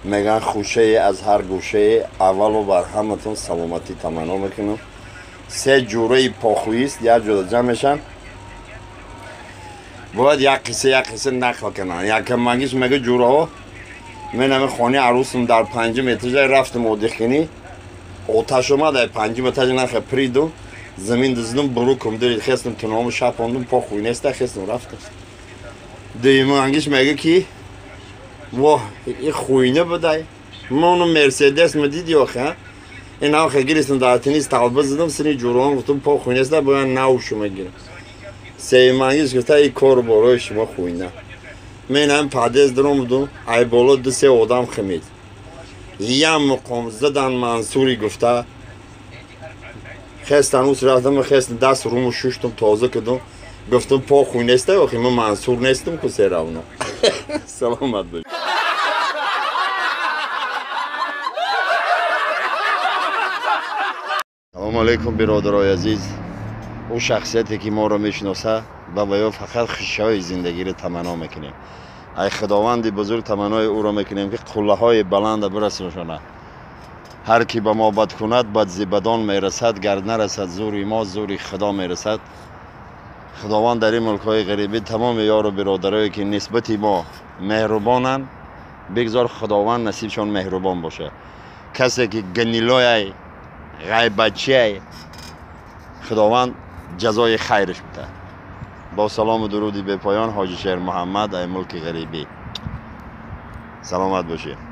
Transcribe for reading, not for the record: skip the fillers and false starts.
میگن خوشه از هر گوشه. اول و بر همتون سلامتی تمنا میکنم. سه جوره پاخویی است، یک جدا جمع میشن. باید یک قصه نقل کنن. یک منگیش میگه جوره ها من همه خانه عروسم در 5 متر جای رفتم و دیخینی آتش اومد 5 متر نخه پریدم زمین دزدم بروکم دارید خستم تنامو شپاندم پا خوی نیسته خستم رفتم. دویم منگیش میگه که واه این خوینه بده ما اونو مرسیدس مدید یا خه این آخه گیرستم در تنیس طالبه زدم سنی جوره هم گفتم پا خوی نیسته باید نو شما گیرم. سه منگیش گفته این کار برای شما خوینه. من هم پادز درم بودم ای بالا 2-3 آدم خمید. یه مقام زدن منصوری گفته خستن اوس رفتم خستن دست رومو شوشتم تازه کردم گفتم پا خوی نیسته آخی من منصور نیستم که سه رونا. سلامت باش. سلام علیکم برادرای عزیز. او شخصیتی که ما رو میشناسه با وی فقط خوشی زندگی رو تمنا میکنیم. ای خداوند بزرگ تمنای او را میکنیم که قله های بلند برسونشانه. هر کی به ما بد کند بد زبدان میرسد، گرد نرسد زوری ما زوری خدا میرسد. خداوند در این ملک های غریبی تمام یار و برادرایی که نسبتی ما مهربانن بگذار خداوند نصیبشان مهربان باشه. کسی که گنیلای غیبتچی خداوند جزای خیرش بده. با سلام و درودی به پایان حاجی شیر محمد ای ملک غریبی. سلامت باشید.